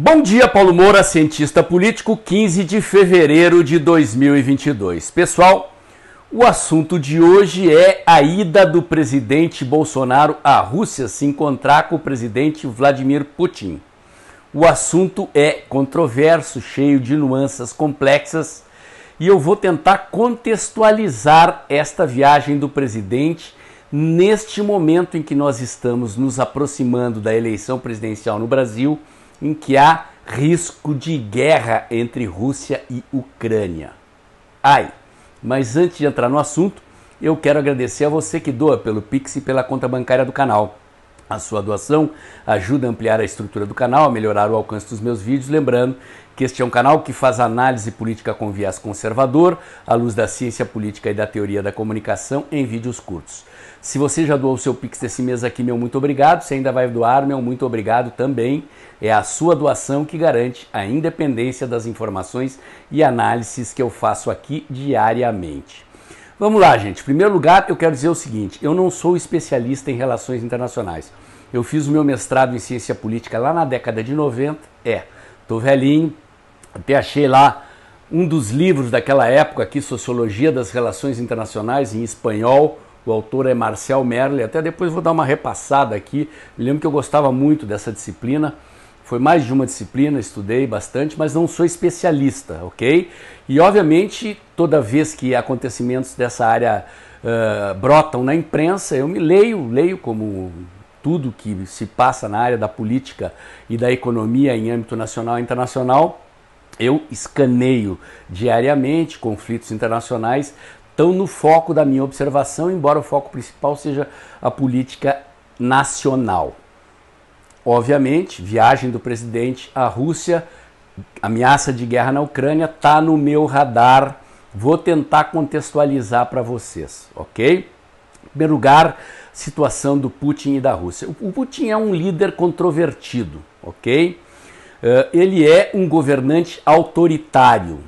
Bom dia, Paulo Moura, cientista político, 15 de fevereiro de 2022. Pessoal, o assunto de hoje é a ida do presidente Bolsonaro à Rússia se encontrar com o presidente Vladimir Putin. O assunto é controverso, cheio de nuances complexas, e eu vou tentar contextualizar esta viagem do presidente neste momento em que nós estamos nos aproximando da eleição presidencial no Brasil, em que há risco de guerra entre Rússia e Ucrânia. Mas antes de entrar no assunto, eu quero agradecer a você que doa pelo Pix e pela conta bancária do canal. A sua doação ajuda a ampliar a estrutura do canal, a melhorar o alcance dos meus vídeos, lembrando que este é um canal que faz análise política com viés conservador, à luz da ciência política e da teoria da comunicação, em vídeos curtos. Se você já doou o seu Pix desse mês aqui, meu muito obrigado. Se ainda vai doar, meu muito obrigado também. É a sua doação que garante a independência das informações e análises que eu faço aqui diariamente. Vamos lá, gente. Em primeiro lugar, eu quero dizer o seguinte: eu não sou especialista em relações internacionais. Eu fiz o meu mestrado em ciência política lá na década de 90. Tô velhinho, até achei lá um dos livros daquela época aqui, Sociologia das Relações Internacionais, em espanhol. O autor é Marcel Merli. Até depois vou dar uma repassada aqui. Me lembro que eu gostava muito dessa disciplina. Foi mais de uma disciplina, estudei bastante, mas não sou especialista, ok? E obviamente, toda vez que acontecimentos dessa área brotam na imprensa, eu me leio como tudo que se passa na área da política e da economia em âmbito nacional e internacional. Eu escaneio diariamente conflitos internacionais, estão no foco da minha observação, embora o foco principal seja a política nacional. Obviamente, viagem do presidente à Rússia, ameaça de guerra na Ucrânia, está no meu radar. Vou tentar contextualizar para vocês, ok? Em primeiro lugar, situação do Putin e da Rússia. O Putin é um líder controvertido, ok? Ele é um governante autoritário.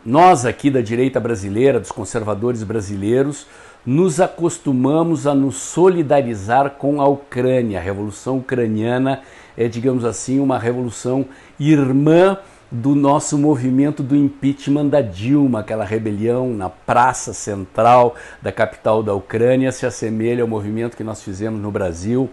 Nós aqui da direita brasileira, dos conservadores brasileiros, nos acostumamos a nos solidarizar com a Ucrânia. A Revolução Ucraniana é, digamos assim, uma revolução irmã do nosso movimento do impeachment da Dilma. Aquela rebelião na praça central da capital da Ucrânia se assemelha ao movimento que nós fizemos no Brasil.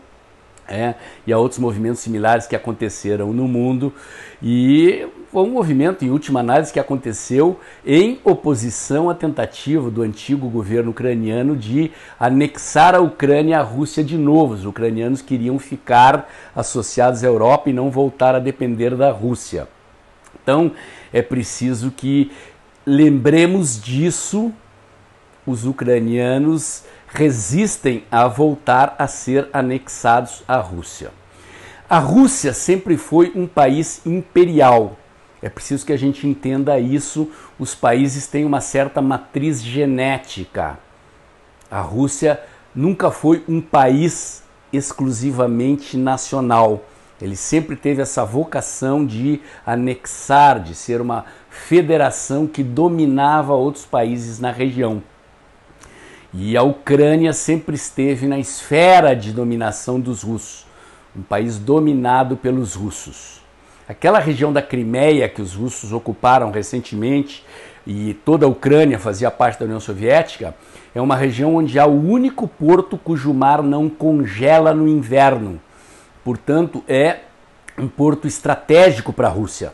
E a outros movimentos similares que aconteceram no mundo, e foi um movimento, em última análise, que aconteceu em oposição à tentativa do antigo governo ucraniano de anexar a Ucrânia à Rússia de novo. Os ucranianos queriam ficar associados à Europa e não voltar a depender da Rússia. Então é preciso que lembremos disso. Os ucranianos resistem a voltar a ser anexados à Rússia. A Rússia sempre foi um país imperial. É preciso que a gente entenda isso. Os países têm uma certa matriz genética. A Rússia nunca foi um país exclusivamente nacional. Ele sempre teve essa vocação de anexar, de ser uma federação que dominava outros países na região. E a Ucrânia sempre esteve na esfera de dominação dos russos, um país dominado pelos russos. Aquela região da Crimeia que os russos ocuparam recentemente e toda a Ucrânia fazia parte da União Soviética, é uma região onde há o único porto cujo mar não congela no inverno. Portanto, é um porto estratégico para a Rússia,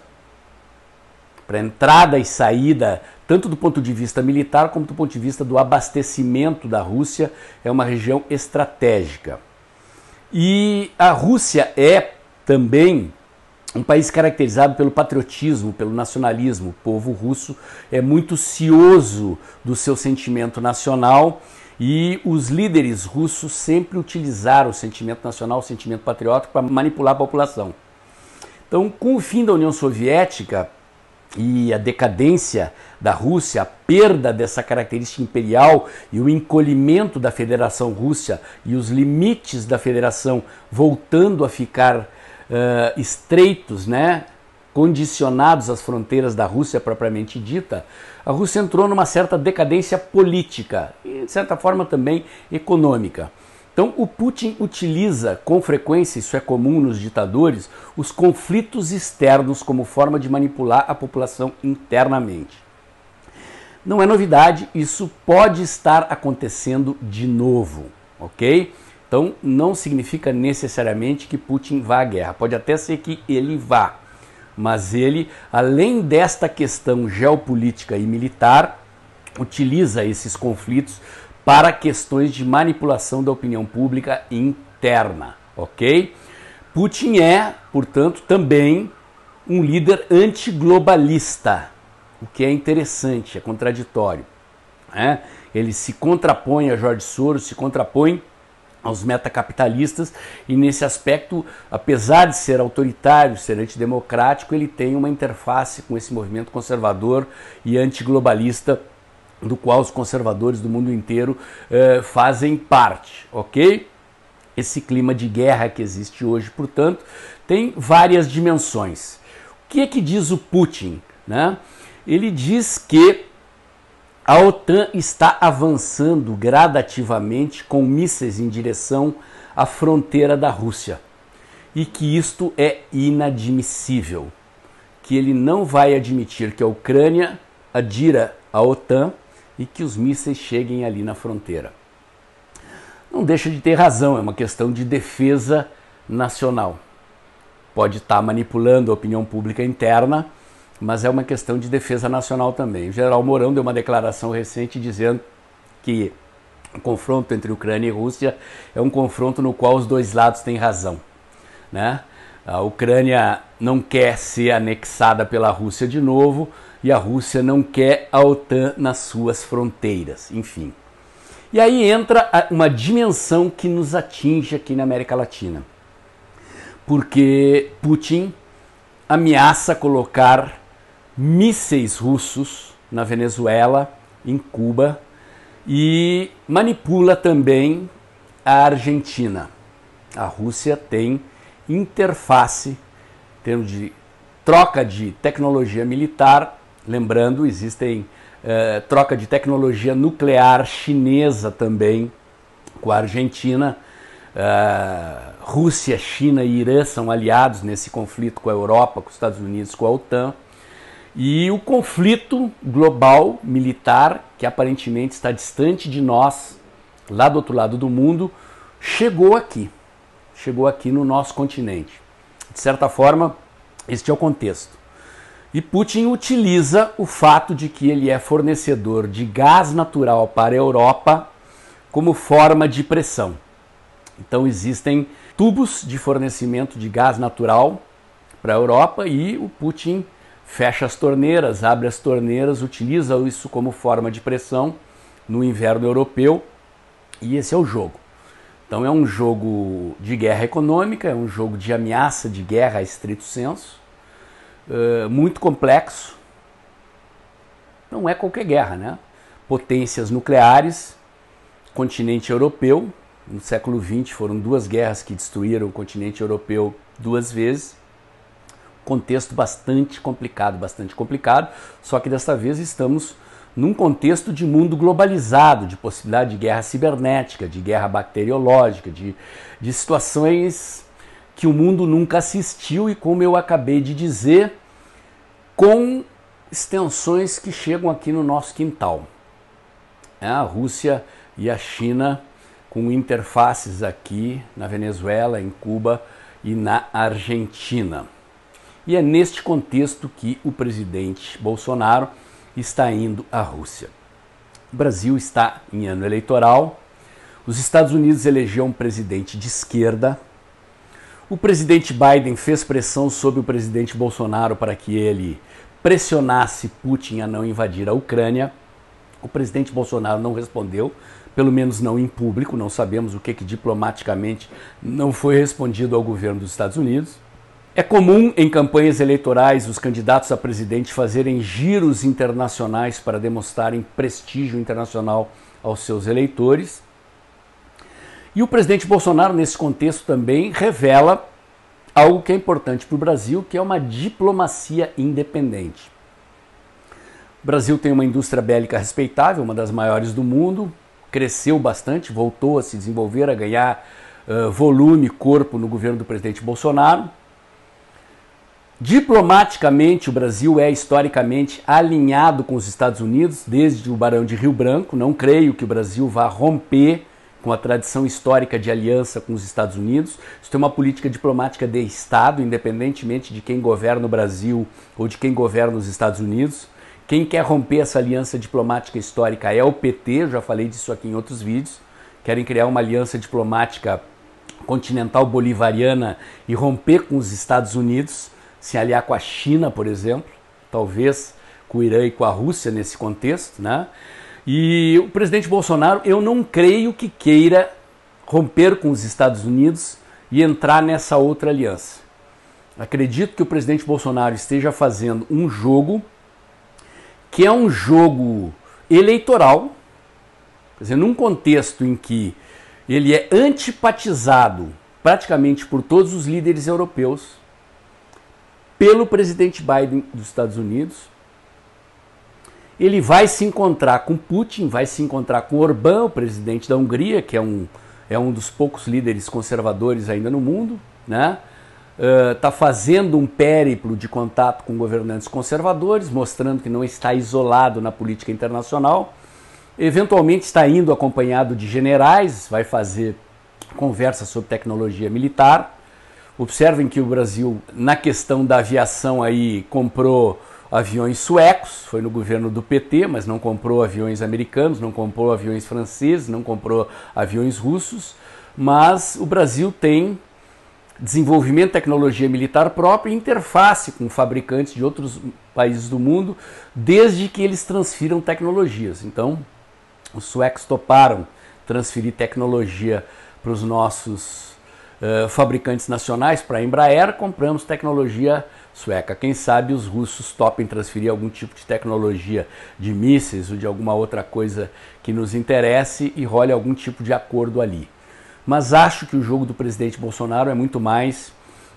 para entrada e saída, tanto do ponto de vista militar como do ponto de vista do abastecimento da Rússia. É uma região estratégica. E a Rússia é também um país caracterizado pelo patriotismo, pelo nacionalismo. O povo russo é muito cioso do seu sentimento nacional e os líderes russos sempre utilizaram o sentimento nacional, o sentimento patriótico para manipular a população. Então, com o fim da União Soviética e a decadência da Rússia, a perda dessa característica imperial e o encolhimento da Federação Russa e os limites da Federação voltando a ficar estreitos, condicionados às fronteiras da Rússia propriamente dita, a Rússia entrou numa certa decadência política e, de certa forma, também econômica. Então o Putin utiliza com frequência, isso é comum nos ditadores, os conflitos externos como forma de manipular a população internamente. Não é novidade, isso pode estar acontecendo de novo, ok? Então não significa necessariamente que Putin vá à guerra, pode até ser que ele vá, mas ele, além desta questão geopolítica e militar, utiliza esses conflitos para questões de manipulação da opinião pública interna, ok? Putin é, portanto, também um líder antiglobalista, o que é interessante, é contraditório. Né? Ele se contrapõe a George Soros, se contrapõe aos metacapitalistas e nesse aspecto, apesar de ser autoritário, ser antidemocrático, ele tem uma interface com esse movimento conservador e antiglobalista do qual os conservadores do mundo inteiro fazem parte, ok? Esse clima de guerra que existe hoje, portanto, tem várias dimensões. O que é que diz o Putin? Né? Ele diz que a OTAN está avançando gradativamente com mísseis em direção à fronteira da Rússia e que isto é inadmissível, que ele não vai admitir que a Ucrânia adira à OTAN e que os mísseis cheguem ali na fronteira. Não deixa de ter razão, é uma questão de defesa nacional. Pode estar manipulando a opinião pública interna, mas é uma questão de defesa nacional também. O general Mourão deu uma declaração recente dizendo que o confronto entre Ucrânia e Rússia é um confronto no qual os dois lados têm razão. Né? A Ucrânia não quer ser anexada pela Rússia de novo, e a Rússia não quer a OTAN nas suas fronteiras, enfim. E aí entra uma dimensão que nos atinge aqui na América Latina. Porque Putin ameaça colocar mísseis russos na Venezuela, em Cuba, e manipula também a Argentina. A Rússia tem interface, em termos de troca de tecnologia militar. Lembrando, existem troca de tecnologia nuclear chinesa também com a Argentina. Rússia, China e Irã são aliados nesse conflito com a Europa, com os Estados Unidos, com a OTAN. E o conflito global militar, que aparentemente está distante de nós, lá do outro lado do mundo, chegou aqui no nosso continente. De certa forma, este é o contexto. E Putin utiliza o fato de que ele é fornecedor de gás natural para a Europa como forma de pressão. Então existem tubos de fornecimento de gás natural para a Europa e o Putin fecha as torneiras, abre as torneiras, utiliza isso como forma de pressão no inverno europeu e esse é o jogo. Então é um jogo de guerra econômica, é um jogo de ameaça de guerra a estrito senso, muito complexo. Não é qualquer guerra, né? Potências nucleares, continente europeu, no século XX foram duas guerras que destruíram o continente europeu duas vezes. Contexto bastante complicado, só que desta vez estamos num contexto de mundo globalizado, de possibilidade de guerra cibernética, de guerra bacteriológica, de situações que o mundo nunca assistiu e, como eu acabei de dizer, com extensões que chegam aqui no nosso quintal. A Rússia e a China com interfaces aqui na Venezuela, em Cuba e na Argentina. E é neste contexto que o presidente Bolsonaro está indo à Rússia. O Brasil está em ano eleitoral, os Estados Unidos elegeu um presidente de esquerda, o presidente Biden fez pressão sobre o presidente Bolsonaro para que ele pressionasse Putin a não invadir a Ucrânia. O presidente Bolsonaro não respondeu, pelo menos não em público, não sabemos o que diplomaticamente não foi respondido ao governo dos Estados Unidos. É comum em campanhas eleitorais os candidatos a presidente fazerem giros internacionais para demonstrarem prestígio internacional aos seus eleitores. E o presidente Bolsonaro, nesse contexto, também revela algo que é importante para o Brasil, que é uma diplomacia independente. O Brasil tem uma indústria bélica respeitável, uma das maiores do mundo, cresceu bastante, voltou a se desenvolver, a ganhar volume, corpo no governo do presidente Bolsonaro. Diplomaticamente, o Brasil é historicamente alinhado com os Estados Unidos, desde o Barão de Rio Branco. Não creio que o Brasil vá romper com a tradição histórica de aliança com os Estados Unidos. Isso tem uma política diplomática de Estado, independentemente de quem governa o Brasil ou de quem governa os Estados Unidos. Quem quer romper essa aliança diplomática histórica é o PT, eu já falei disso aqui em outros vídeos. Querem criar uma aliança diplomática continental bolivariana e romper com os Estados Unidos, se aliar com a China, por exemplo, talvez com o Irã e com a Rússia nesse contexto, né? E o presidente Bolsonaro, eu não creio que queira romper com os Estados Unidos e entrar nessa outra aliança. Acredito que o presidente Bolsonaro esteja fazendo um jogo que é um jogo eleitoral, quer dizer, num contexto em que ele é antipatizado praticamente por todos os líderes europeus, pelo presidente Biden dos Estados Unidos. Ele vai se encontrar com Putin, vai se encontrar com Orbán, o presidente da Hungria, que é um dos poucos líderes conservadores ainda no mundo, né? Está fazendo um périplo de contato com governantes conservadores, mostrando que não está isolado na política internacional. Eventualmente está indo acompanhado de generais, vai fazer conversa sobre tecnologia militar. Observem que o Brasil, na questão da aviação, aí comprou aviões suecos, foi no governo do PT, mas não comprou aviões americanos, não comprou aviões franceses, não comprou aviões russos. Mas o Brasil tem desenvolvimento de tecnologia militar própria e interface com fabricantes de outros países do mundo, desde que eles transfiram tecnologias. Então, os suecos toparam transferir tecnologia para os nossos fabricantes nacionais, para a Embraer, compramos tecnologia sueca. Quem sabe os russos topem transferir algum tipo de tecnologia de mísseis ou de alguma outra coisa que nos interesse e role algum tipo de acordo ali. Mas acho que o jogo do presidente Bolsonaro é muito mais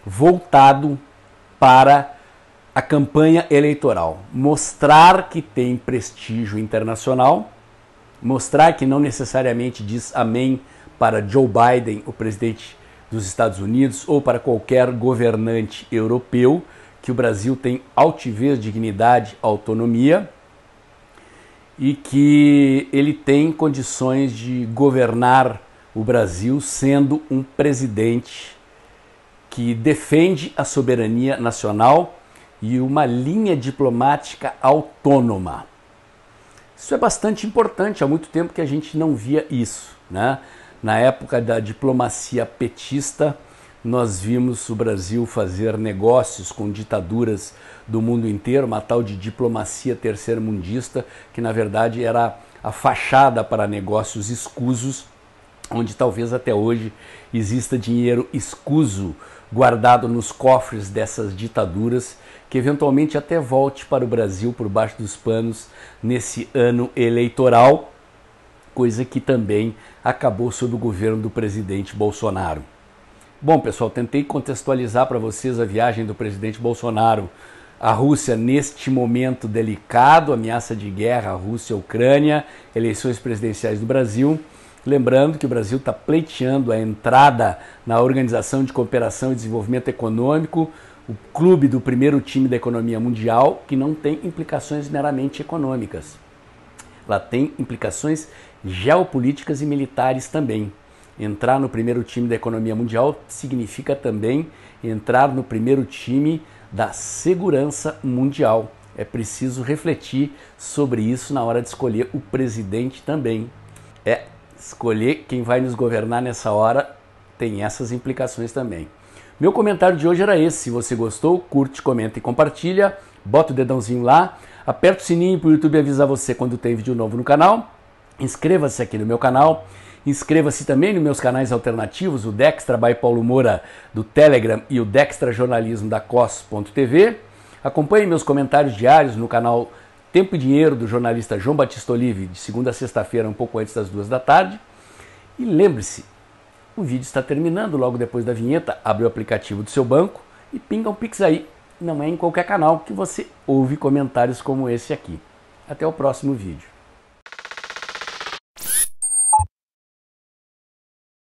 voltado para a campanha eleitoral. Mostrar que tem prestígio internacional, mostrar que não necessariamente diz amém para Joe Biden, o presidente dos Estados Unidos, ou para qualquer governante europeu, que o Brasil tem altivez, dignidade, autonomia e que ele tem condições de governar o Brasil sendo um presidente que defende a soberania nacional e uma linha diplomática autônoma. Isso é bastante importante, há muito tempo que a gente não via isso, né? Na época da diplomacia petista, nós vimos o Brasil fazer negócios com ditaduras do mundo inteiro, uma tal de diplomacia terceirmundista, que na verdade era a fachada para negócios escusos, onde talvez até hoje exista dinheiro escuso guardado nos cofres dessas ditaduras, que eventualmente até volte para o Brasil por baixo dos panos nesse ano eleitoral, coisa que também acabou sob o governo do presidente Bolsonaro. Bom, pessoal, tentei contextualizar para vocês a viagem do presidente Bolsonaro à Rússia neste momento delicado, ameaça de guerra, Rússia-Ucrânia, eleições presidenciais do Brasil. Lembrando que o Brasil está pleiteando a entrada na Organização de Cooperação e Desenvolvimento Econômico, o clube do primeiro time da economia mundial, que não tem implicações meramente econômicas. Ela tem implicações geopolíticas e militares também. Entrar no primeiro time da economia mundial significa também entrar no primeiro time da segurança mundial. É preciso refletir sobre isso na hora de escolher o presidente também. Escolher quem vai nos governar nessa hora tem essas implicações também. Meu comentário de hoje era esse. Se você gostou, curte, comenta e compartilha. Bota o dedãozinho lá. Aperta o sininho para o YouTube avisar você quando tem vídeo novo no canal. Inscreva-se aqui no meu canal. Inscreva-se também nos meus canais alternativos, o Dextra by Paulo Moura do Telegram e o Dextra Jornalismo da COS.tv. Acompanhe meus comentários diários no canal Tempo e Dinheiro do jornalista João Batista Olive, de segunda a sexta-feira, um pouco antes das 2 da tarde. E lembre-se, o vídeo está terminando, logo depois da vinheta, abre o aplicativo do seu banco e pinga um Pix aí. Não é em qualquer canal que você ouve comentários como esse aqui. Até o próximo vídeo.